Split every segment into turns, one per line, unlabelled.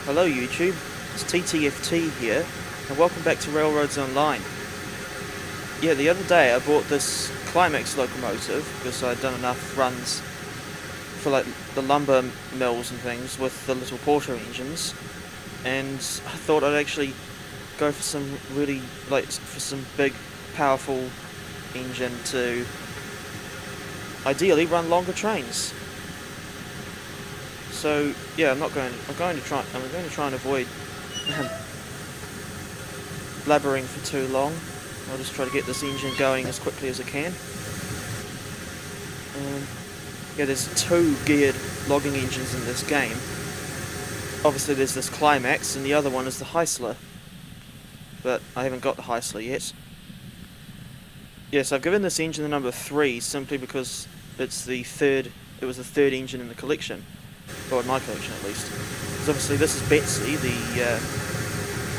Hello YouTube, it's TTFT here, and welcome back to Railroads Online. Yeah, the other day I bought this Climax locomotive because I'd done enough runs for like the lumber mills and things with the little porter engines, and I thought I'd actually go for some really, for some big, powerful engine to ideally run longer trains. So yeah, I'm going to try and avoid blabbering for too long. I'll just try to get this engine going as quickly as I can. Yeah, there's two geared logging engines in this game. Obviously there's this Climax and the other one is the Heisler, but I haven't got the Heisler yet. Yes, I've given this engine the number 3 simply because it was the third engine in the collection. Or in my collection at least. Because obviously this is Betsy, the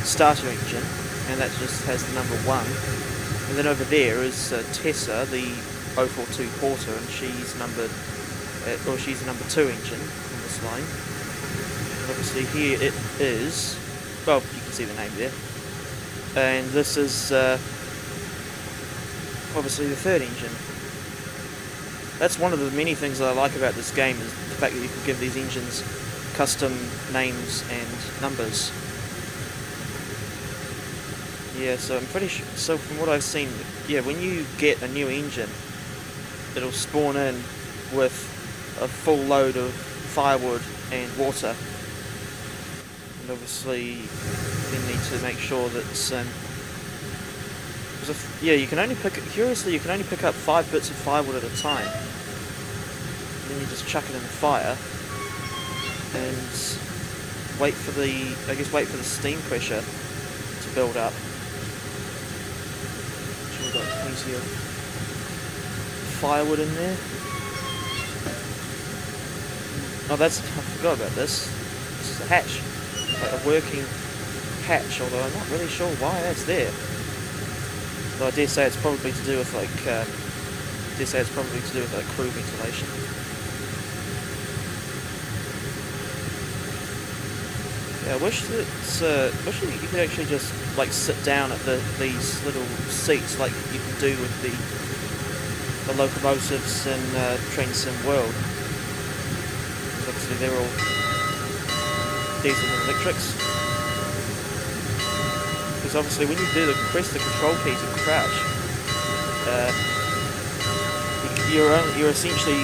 starter engine, and that just has the number 1. And then over there is Tessa, the 042 Porter, and she's the number 2 engine on this line. And obviously here it is, well, you can see the name there. And this is obviously the third engine. That's one of the many things that I like about this game, is the fact that you can give these engines custom names and numbers. Yeah, so I'm pretty sure, so from what I've seen, yeah, when you get a new engine, it'll spawn in with a full load of firewood and water. And obviously you need to make sure that yeah, you can only pick up 5 bits of firewood at a time. And then you just chuck it in the fire and wait for the steam pressure to build up. So we've got plenty of firewood in there. Oh, I forgot about this. This is a hatch, like a working hatch. Although I'm not really sure why that's there. Though I dare say it's probably to do with crew ventilation. Yeah, I wish that you could actually just sit down at these little seats like you can do with the locomotives in Train Sim World. Because obviously they're all diesel and electrics. Because obviously when you press the control key to crouch, you're essentially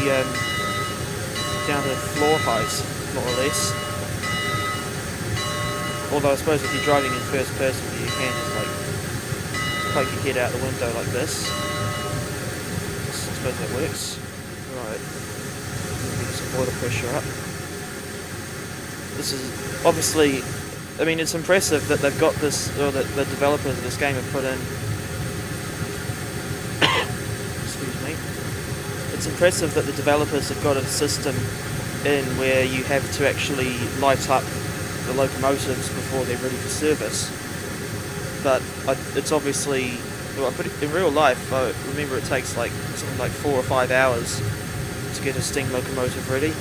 down to floor height, more or less. Although I suppose if you're driving in first person, you can just poke your head out the window like this. I suppose that works. Right, get some water pressure up. This is obviously, I mean, it's impressive that they've got this, or that the developers of this game have put in. Excuse me. It's impressive that the developers have got a system in where you have to actually light up the locomotives before they're ready for service. But it's obviously, well, in real life, I remember it takes something like 4 or 5 hours to get a steam locomotive ready.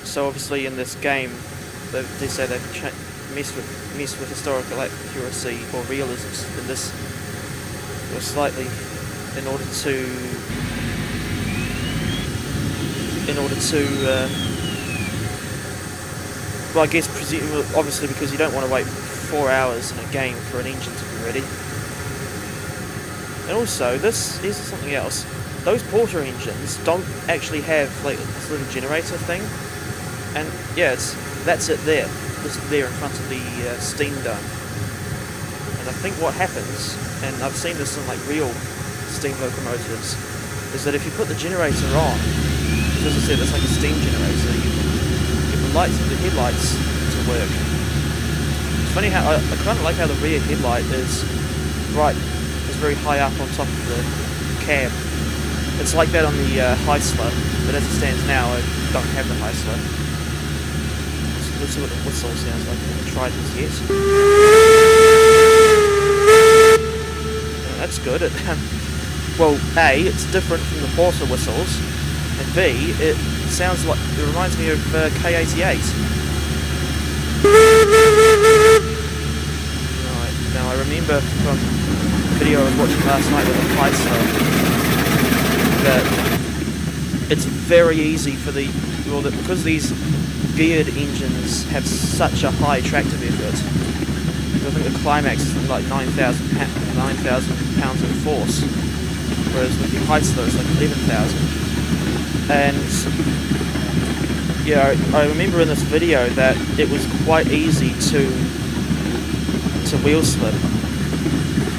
So obviously in this game, they say they've messed with historical accuracy or realism in this, or slightly, in order to well, I guess obviously because you don't want to wait 4 hours in a game for an engine to be ready. And also, here's something else. Those porter engines don't actually have this little generator thing, and yeah, that's it there, just there in front of the steam dome. And I think what happens, and I've seen this in real steam locomotives, is that if you put the generator on, as I said, it's like a steam generator, you can get the headlights to work. It's funny how I kind of like how the rear headlight is very high up on top of the cab. It's like that on the Heisler, but as it stands now, I don't have the Heisler. Let's see what the whistle sounds like. I haven't tried this yet. That's good. Well, A, it's different from the Porter whistles, and B, it reminds me of K88. Right, now I remember from the video I was watching last night with the price that it's very easy for because these geared engines have such a high tractive effort. I think the Climax is like 9,000 pounds of force, whereas with the Heisler it's like 11,000. And yeah, I remember in this video that it was quite easy to wheel slip.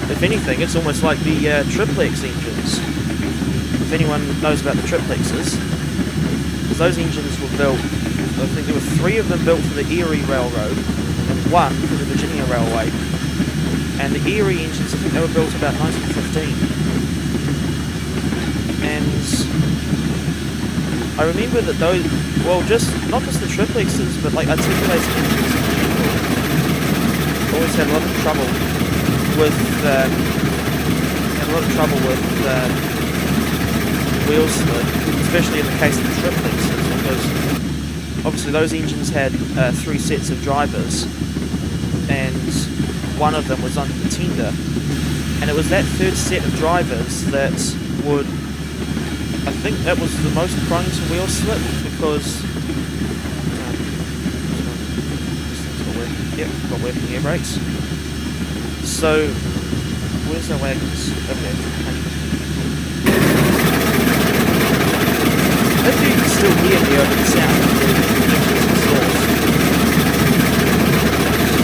If anything, it's almost like the triplex engines. If anyone knows about the triplexes, because those engines were built, I think there were 3 of them built for the Erie Railroad and 1 for the Virginia Railway. And the Erie engines, I think they were built about 1915. And I remember that those, well, not just the triplexes, but like articulated engines in general, always had a lot of trouble with wheel slip, especially in the case of the triplexes, because obviously those engines had 3 sets of drivers, and one of them was under the tender, and it was that 3rd set of drivers that would, I think that was the most prone to wheel slip, because yep, got working air brakes. So where's the wagons? Okay. If you can still hear me over the sound of the engines exhaust,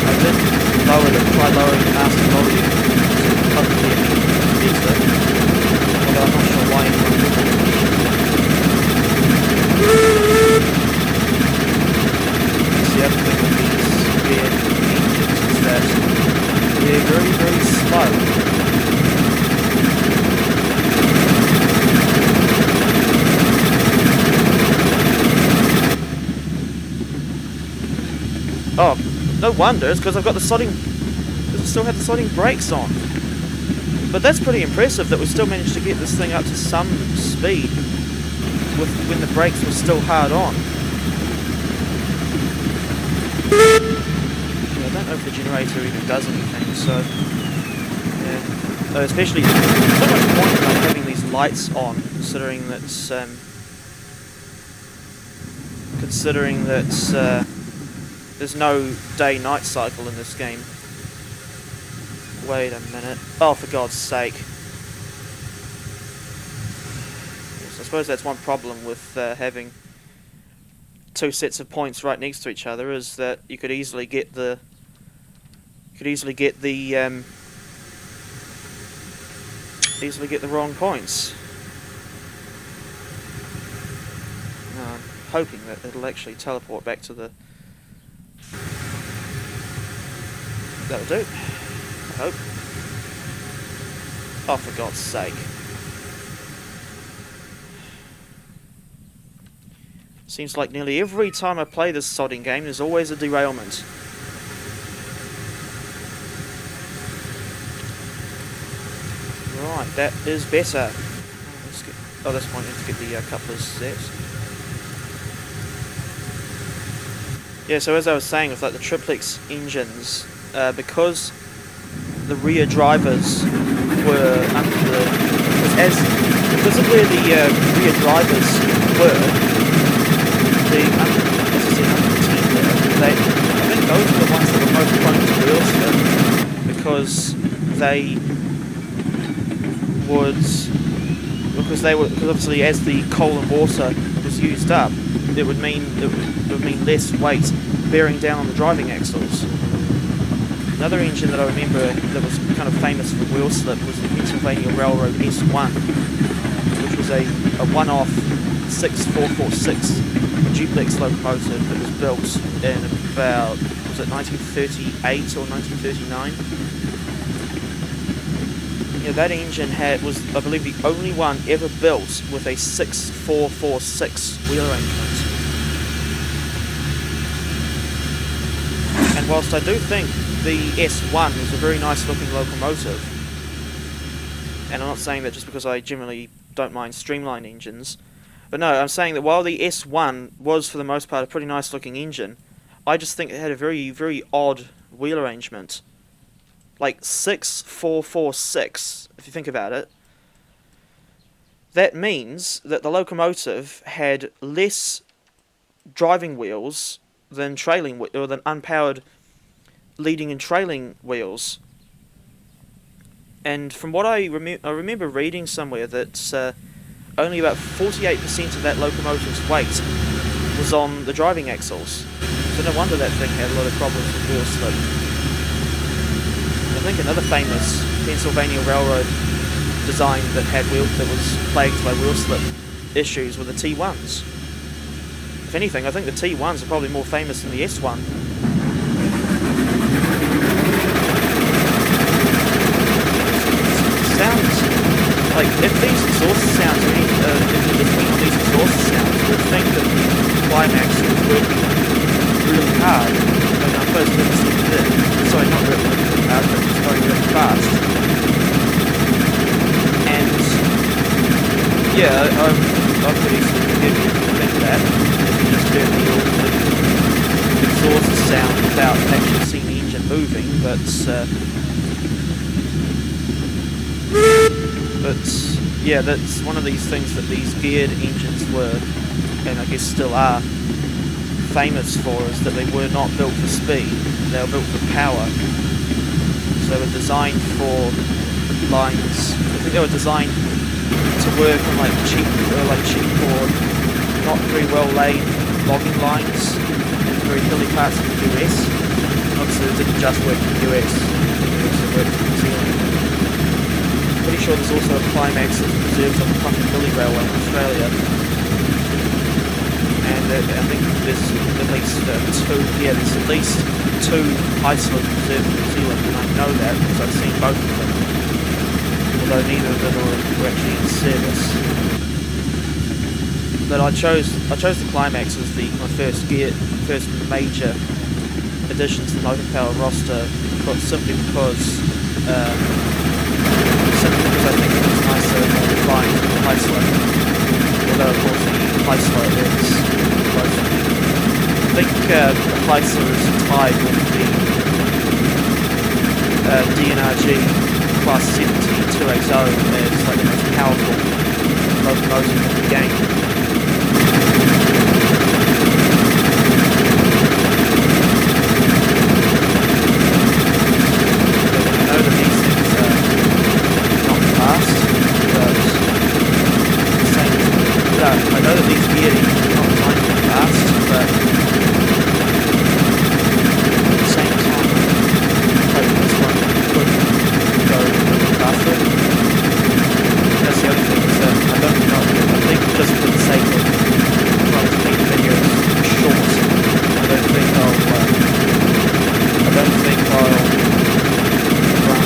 I did try lowering the master volume to hopefully it fix it, although I'm not sure why anyone would want to. The other thing with these geared engines is that they're very, very slow. Oh, no wonder, it's because I've got the sodding, because I still have the sodding brakes on. But that's pretty impressive that we still managed to get this thing up to some speed when the brakes were still hard on. Yeah, I don't know if the generator even does anything, so yeah. Especially, there's so much point in like having these lights on, considering that there's no day-night cycle in this game. Wait a minute. Oh, for God's sake. Yes, I suppose that's one problem with having 2 sets of points right next to each other, is that you could easily get the wrong points. No, I'm hoping that it'll actually teleport back to the. That'll do. I hope. Oh, for God's sake. Seems like nearly every time I play this sodding game, there's always a derailment. Right, that is better. Oh, this one, let's get the couplers set. Yeah, so as I was saying, with like the triplex engines, because the rear drivers were because of where the rear drivers were, under the tender, I think those were the ones that were most prone to wheel slip, because obviously as the coal and water was used up, it would mean less weight bearing down on the driving axles. Another engine that I remember that was kind of famous for wheel slip was the Pennsylvania Railroad S1, which was a one-off 6446 duplex locomotive that was built in about, was it 1938 or 1939? Yeah, that engine was, I believe, the only one ever built with a 6446 wheel arrangement. And whilst I do think the S1 was a very nice looking locomotive, and I'm not saying that just because I generally don't mind streamlined engines, but no, I'm saying that while the S1 was for the most part a pretty nice looking engine, I just think it had a very, very odd wheel arrangement. Like 6-4-4-6, if you think about it. That means that the locomotive had less driving wheels than or than unpowered leading and trailing wheels. And from what I remember reading somewhere that only about 48% of that locomotive's weight was on the driving axles. So no wonder that thing had a lot of problems with wheel slip. I think another famous Pennsylvania Railroad design that was plagued by wheel slip issues were the T1s. If anything, I think the T1s are probably more famous than the S1. Sounds like if these exhaust sounds if you listen on these exhaust sounds, you would think that the Climax was working really hard. And I suppose it did. Sorry, not really hard, but just going really fast. And yeah, I could easily forgive you if you think that, if you just heard the exhaust sound without actually seeing the engine moving, but yeah, that's one of these things that these geared engines were, and I guess still are, famous for, is that they were not built for speed, they were built for power. So they were designed for lines, I think they were designed to work on like cheap or not very well laid logging lines in very hilly parts of the US. Obviously it didn't just work in the US, it also worked in New Zealand. Pretty sure there's also a Climax that's preserved on the Tauranga Railway in Australia. And I think there's at least two high-slope preserved in New Zealand, and I know that because I've seen both of them. Although neither of them were actually in service. But I chose the Climax as my first major addition to the motor power roster, simply because I think it was nicer and more refined than the high slope. Although of course the high slope is close. I think the high slope is tied with the DNRG Class 7280 as like the most powerful locomotive in the game. I know that these geared engines are not designed to be fast, but at the same time, I hope this one could go a little faster. That's the other thing, is that I think just for the sake of trying to keep videos short, I don't think I'll run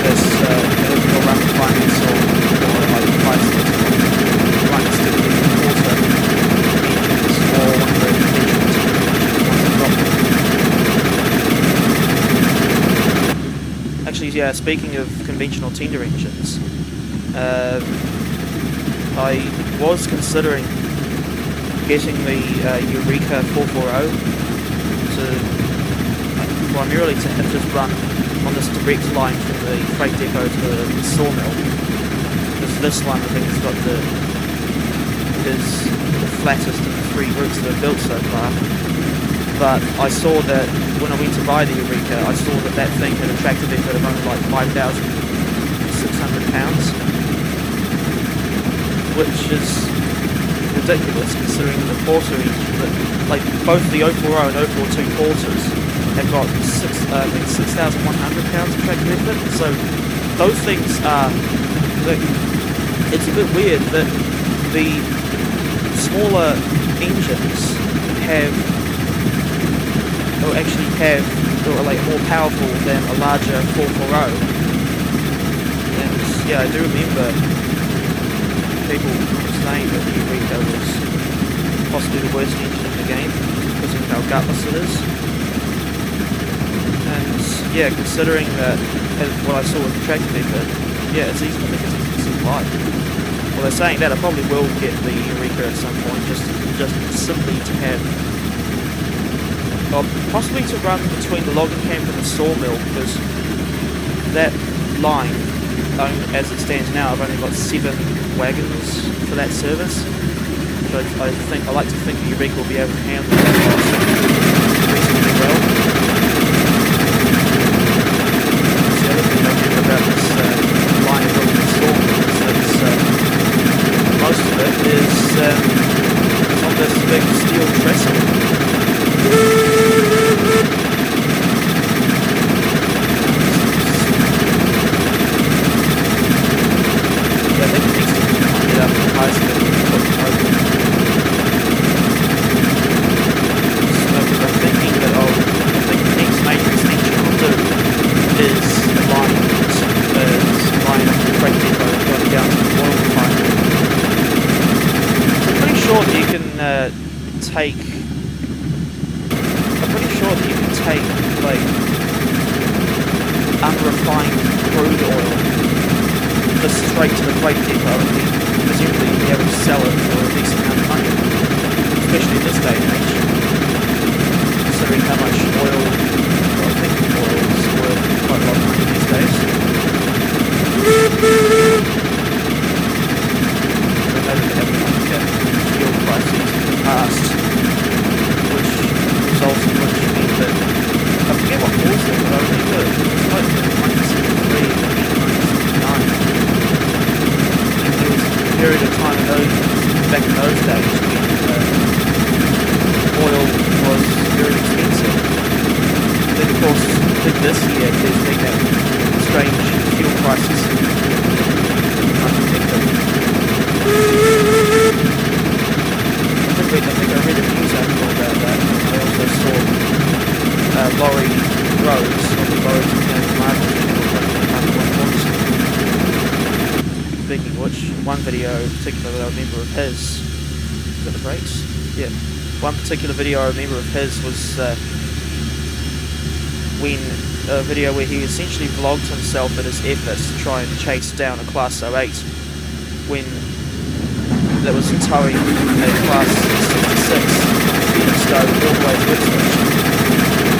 this, I'll run the Climax or like the Climax. Actually, yeah, speaking of conventional tender engines, I was considering getting the Eureka 440 primarily to have just run on this direct line from the freight depot to the sawmill, because this one I think is the flattest of the three routes that I've built so far. But I saw that when I went to buy the Eureka, I saw that thing had a tractor effort of only like 5,600 pounds, which is ridiculous considering the Porter engine, that like both the 040 and 042 Porters have got 6,100 pounds of tractor effort. So those things are, it's a bit weird that the smaller engines are like more powerful than a larger 440. And yeah, I do remember people saying that the Eureka was possibly the worst engine in the game because of how gutless it is. And yeah, considering that what I saw with the tractor effort, yeah, I think it's easy to supply. Well, they're saying that I probably will get the Eureka at some point, just simply to have possibly to run between the logging camp and the sawmill, because that line, as it stands now, I've only got 7 wagons for that service. So I like to think the Eureka will be able to handle that reasonably well. The other thing I remember about this line of building the sawmill is that most of it is on this big steel trestle. Yeah, I think it needs to get up to the high school and put them open. So I'm thinking that I think the next major extension I'll do is a line off the freight depot going down to the oil refinery. So I'm pretty sure that you can take like unrefined crude oil just straight to the freight depot, and presumably you'll be able to sell it for a decent amount of money, especially in this day and age, considering how much oil, well, I think oil is worth quite a lot of money these days. I know that they haven't fuel crises in the past, which results in which means that I forget what caused it, but I remember it was like in 1973 and 1979. There was a period of time back in those days when oil was very expensive. Then of course, I think this year there's been that strange fuel crisis I think I read a news article about that, and I also saw Laurie Rose on the Laurie Marvel channel running number 1 points. Speaking of which, one video in particular that I remember of his, is that the brakes? Yeah. One particular video I remember of his was when a video where he essentially vlogged himself at his efforts to try and chase down a Class 08 when that was towing a Class 66 Felixstowe all the way to Ipswich,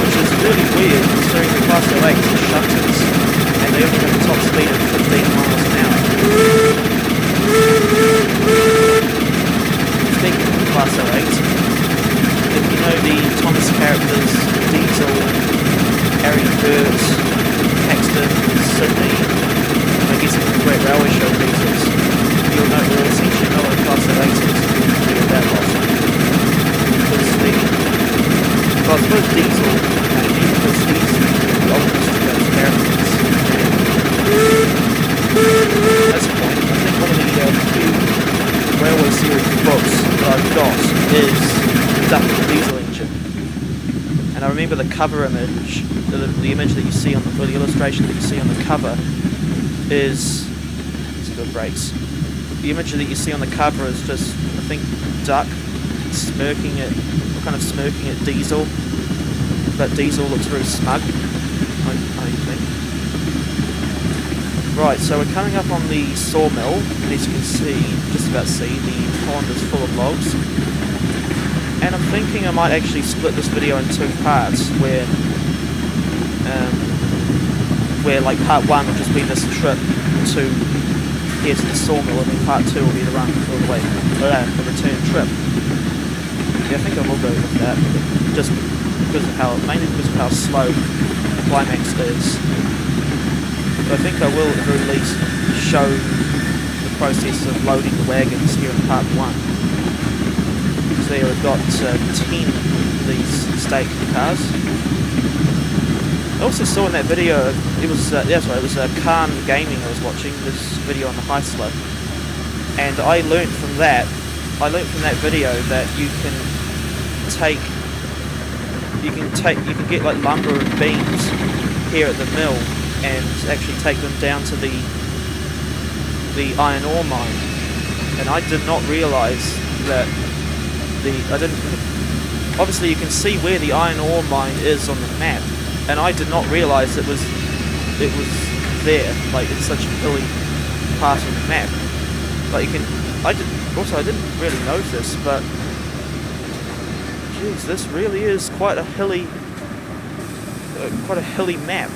which is really weird considering the Class 08s are shunters and they only have a top speed of 15 miles an hour. Speaking of the Class 08, if you know the Thomas characters, Diesel, Arian Burt, Paxton, Sydney, and I guess even the Great Railway Show Diesels, you'll know we'll essentially know what a Class 08 is to do with that lot. Because well, I suppose Diesel, mainly because he's the oldest of those characters, and that's the point. I think one of the few Railway series books that I've got is Duck the Diesel Engine. And I remember the cover image, the image that you see on the illustration that you see on the cover is, it's good brakes. The image that you see on the cover is just, I think, Duck smirking at Diesel, but Diesel looks very smug, I think. Right, so we're coming up on the sawmill, and as you can see, just about see, the pond is full of logs. And I'm thinking I might actually split this video in 2 parts, where like part 1 will just be this trip to here to the sawmill, and then part 2 will be the run all the way, the return trip. Yeah, I think I will go with that, just mainly because of how slow Climax is. But I think I will at the very least show the process of loading the wagons here in part 1. So there we've got 10 of these staked cars. I also saw in that video, it was Khan Gaming I was watching, this video on the Heisler, and I learnt from that video that you can get like lumber and beams here at the mill and actually take them down to the iron ore mine. And I did not realise that obviously you can see where the iron ore mine is on the map, and I did not realise it was there, like it's such a hilly part of the map. Like I didn't really notice, but Jeez, this really is quite a hilly map.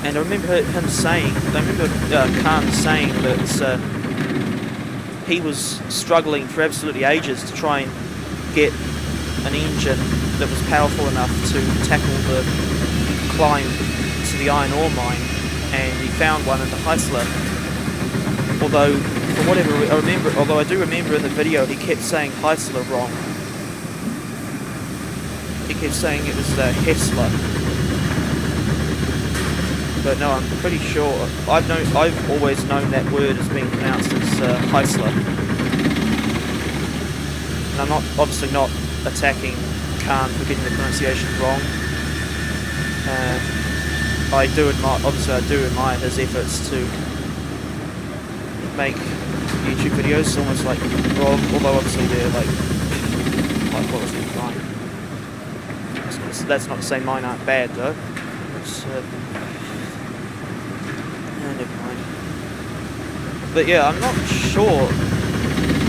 And I remember Khan saying that he was struggling for absolutely ages to try and get an engine that was powerful enough to tackle the climb to the iron ore mine, and he found one in the Heisler. Although, for whatever I do remember in the video, he kept saying Heisler wrong. He kept saying it was Hessler. But no, I'm pretty sure. I've always known that word as being pronounced as Heisler. And I'm obviously not attacking Khan for getting the pronunciation wrong. I do admire his efforts to make YouTube videos almost like Rob, although obviously they're like quality of mine. That's not to say mine aren't bad though. It's, never mind. But yeah, I'm not sure.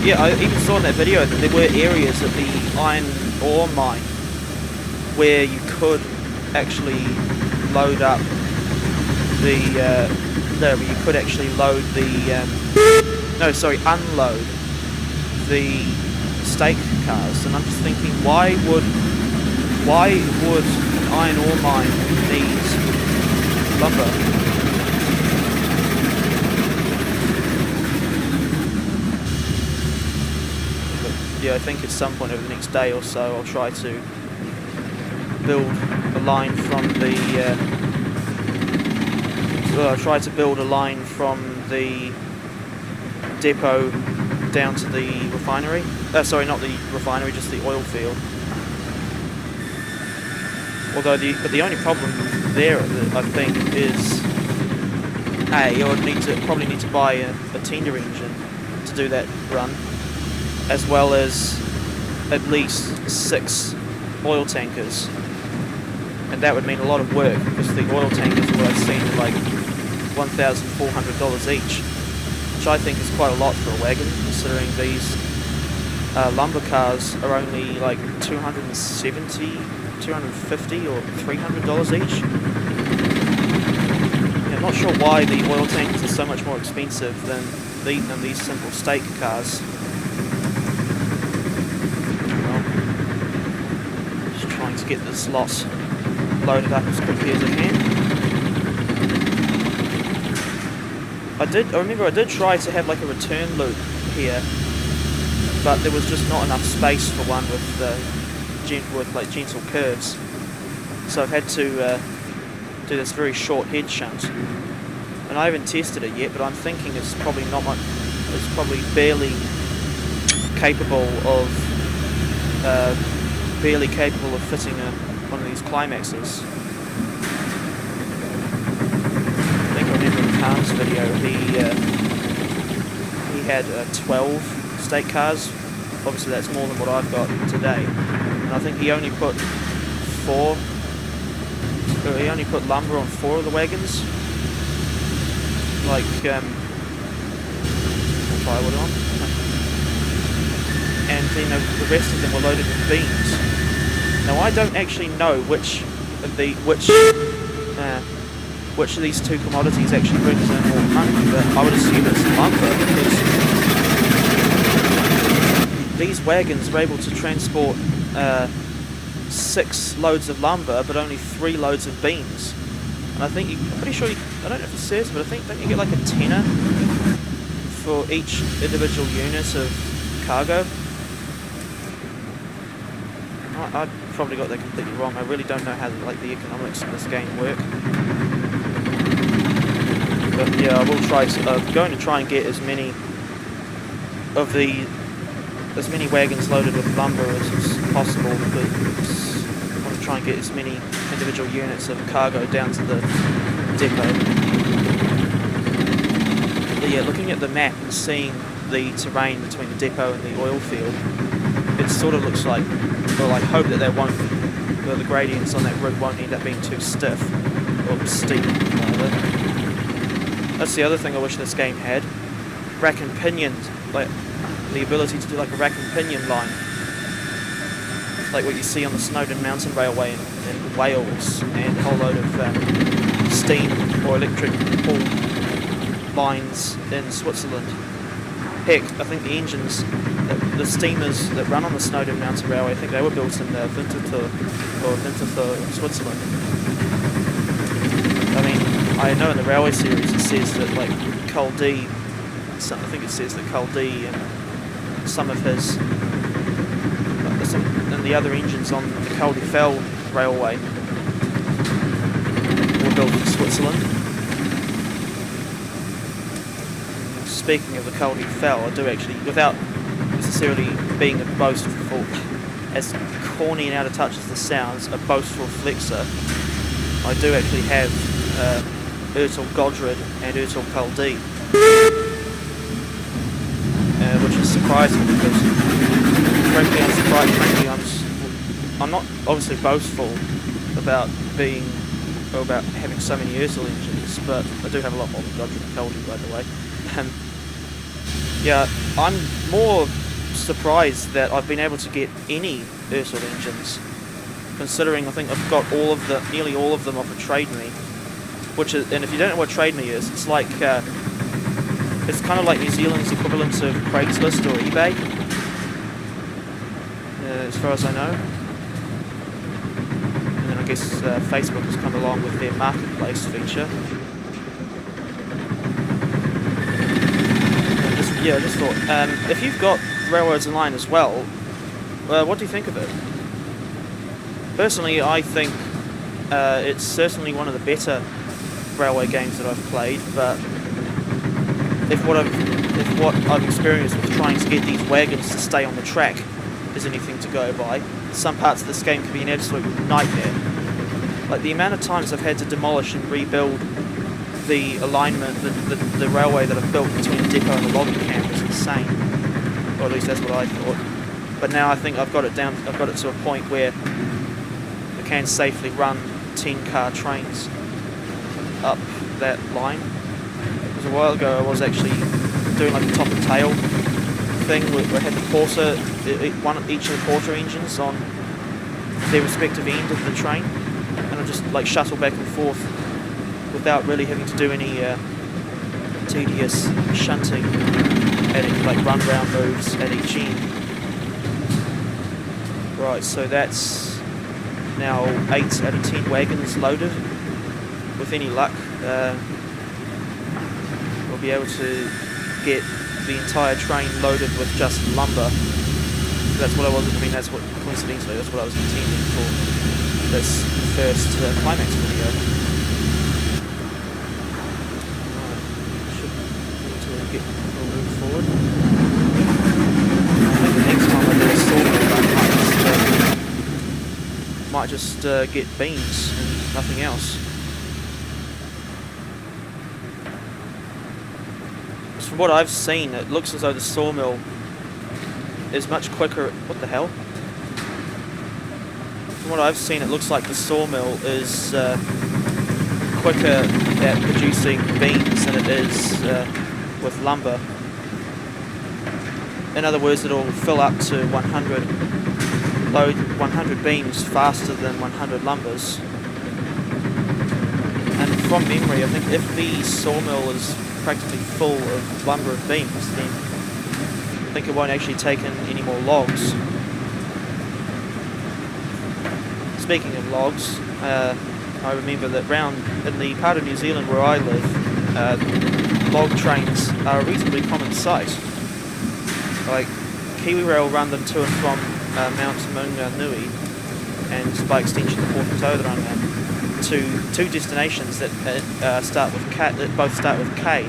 Yeah, I even saw in that video that there were areas at the iron ore mine where you could actually load up the unload the stake cars, and I'm just thinking, why would an iron ore mine need lumber? But yeah, I think at some point over the next day or so I'll try to build a line from the depot down to the refinery. Sorry, not the refinery, just the oil field. Although the only problem there, I think, is I would probably need to buy a tender engine to do that run, as well as at least 6 oil tankers. And that would mean a lot of work, because the oil tankers, what I've seen, are like $1,400 each, which I think is quite a lot for a wagon, considering these lumber cars are only like $250 or $300 each. Yeah, I'm not sure why the oil tankers are so much more expensive than these simple stake cars. Well, just trying to get this lot loaded up as quickly as I can. I remember I did try to have like a return loop here, but there was just not enough space for one with like gentle curves. So I've had to do this very short head shunt, and I haven't tested it yet. But I'm thinking it's probably not much. It's probably barely capable of fitting one of these Climaxes. I think I remember in Khan's video he had 12 stake cars. Obviously that's more than what I've got today. And I think he only put lumber on 4 of the wagons. Like plywood on. And then the rest of them were loaded with beams. Now I don't actually know which of these two commodities actually represent more money, but I would assume it's lumber, because these wagons are able to transport 6 loads of lumber, but only 3 loads of beams. And I think I'm pretty sure I don't know if it says, but I think don't you get like a tenner for each individual unit of cargo? I probably got that completely wrong. I really don't know how the economics of this game work. But yeah, I will try to. I'm going to try and get as many wagons loaded with lumber as possible, because I want to try and get as many individual units of cargo down to the depot. But yeah, looking at the map and seeing the terrain between the depot and the oil field, it sort of looks like, well, I hope that the gradients on that route won't end up being too stiff, or steep, rather. That's the other thing I wish this game had. Rack and pinions, like the ability to do like a rack and pinion line. like what you see on the Snowdon Mountain Railway in Wales, and a whole load of steam or electric pull lines in Switzerland. Heck, I think the engines, the steamers that run on the Snowdon Mountain Railway, I think they were built in Winterthur, Switzerland. I mean, I know in the railway series it says that like Culdee, I think it says that Culdee and some of his, and the other engines on the Culdee Fell Railway were built in Switzerland. Speaking of the Culdee Fell, I do actually, without necessarily being a boastful, as corny and out of touch as this sounds, a boastful flexor, I do actually have Ertel Godred and Ertel Culdee, which is surprising because, frankly, I'm not obviously boastful about having so many Ertel engines, but I do have a lot more than Godred and Culdee, by the way. Yeah, I'm more surprised that I've been able to get any Ertel engines, considering I think I've got nearly all of them off of Trade Me, which is, and if you don't know what Trade Me is, it's like it's kind of like New Zealand's equivalent of Craigslist or eBay, as far as I know. And then I guess Facebook has come along with their marketplace feature. I just thought, if you've got Railroads Online as well, what do you think of it? Personally, I think it's certainly one of the better railway games that I've played, but if what I've experienced with trying to get these wagons to stay on the track is anything to go by, some parts of this game can be an absolute nightmare. Like the amount of times I've had to demolish and rebuild the alignment, the railway that I've built between the depot and the logging camp is insane. Or at least that's what I thought. But now I think I've got it to a point where I can safely run 10-car trains up that line. Because a while ago I was actually doing like a top and tail thing where I had the porter, each of the porter engines on their respective end of the train, and I just like shuttle back and forth without really having to do any tedious shunting and like run round moves at each end. Right, so that's now 8 out of 10 wagons loaded. With any luck, we'll be able to get the entire train loaded with just lumber. That's what coincidentally, that's what I was intending for this first Climax video. Get a move forward. I think the next time I do a sawmill run, might just get beams and nothing else. From what I've seen, it looks as though the sawmill is much quicker. What the hell? From what I've seen, it looks like the sawmill is quicker at producing beams than it is with lumber. In other words, it'll fill up to 100 beams faster than 100 lumbers. And from memory, I think if the sawmill is practically full of lumber and beams, then I think it won't actually take in any more logs. Speaking of logs, I remember that round in the part of New Zealand where I live, log trains are a reasonably common sight. Like KiwiRail run them to and from Mount Maunganui, and by extension the Port of Tauranga, to two destinations that start with K, that both start with K.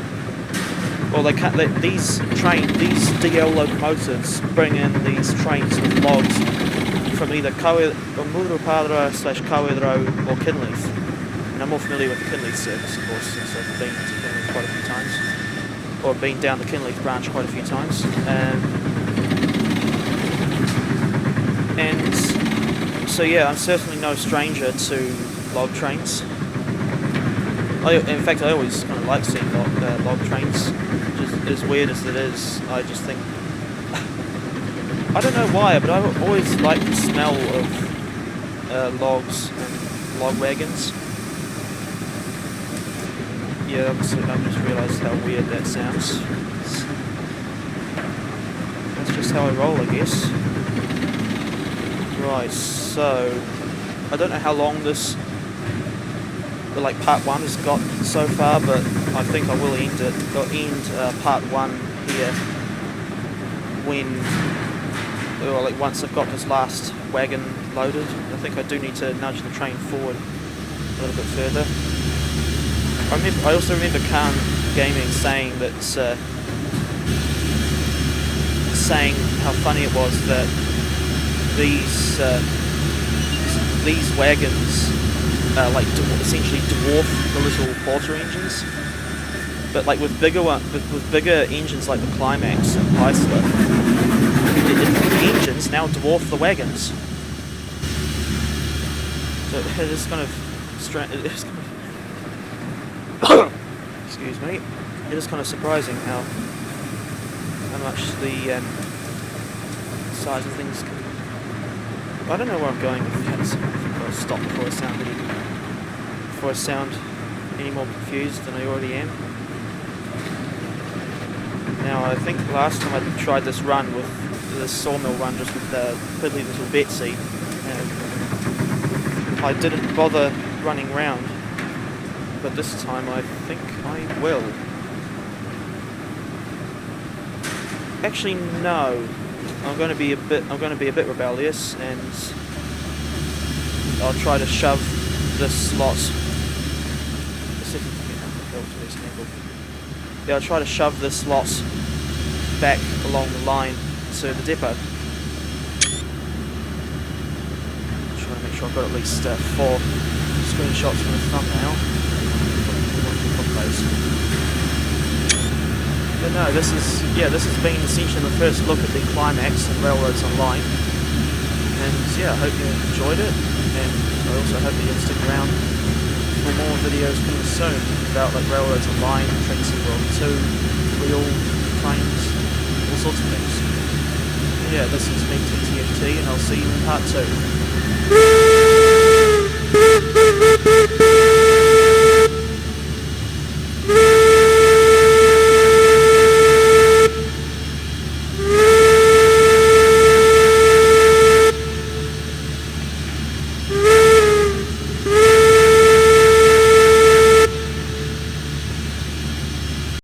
Well, these DL locomotives bring in these trains with logs from either Murupadra / Kawedro or Kinleith. And I'm more familiar with the Kinleith service, of course, since I've been to Kinleith quite a few times, or been down the Kinleith branch quite a few times. And so yeah, I'm certainly no stranger to log trains. In fact, I always kind of like seeing log trains, just as weird as it is. I just think I don't know why, but I always like the smell of logs and log wagons. Yeah, obviously I just realised how weird that sounds. That's just how I roll, I guess. Right, so I don't know how long this, like part 1 has got so far, but I think I will end it. I'll end part 1 here when, or like once I've got this last wagon loaded. I think I do need to nudge the train forward a little bit further. I also remember Khan Gaming saying that, saying how funny it was that these wagons like essentially dwarf the little porter engines, but like with bigger engines like the Climax and Chrysler, the engines now dwarf the wagons. So it is kind of strange. Excuse me. It is kind of surprising how much the size of things can. I don't know where I'm going with this. I'll stop before I sound any more confused than I already am. Now, I think last time I tried this run with this sawmill run just with the piddly little Betsy, I didn't bother running round, but this time I think I will. Actually, no. I'm going to be a bit rebellious, and I'll try to shove this slot. Yeah, I'll try to shove this slot back along the line to the depot. Try to make sure I've got at least 4 screenshots from the thumbnail. But no, this has been essentially the first look at the Climax and Railroads Online. And yeah, I hope you enjoyed it, and I also hope that you'll stick around for more videos coming soon about like Railroads Online, Trainspotter World 2, real trains, all sorts of things. And yeah, this has been TTFT, and I'll see you in part 2.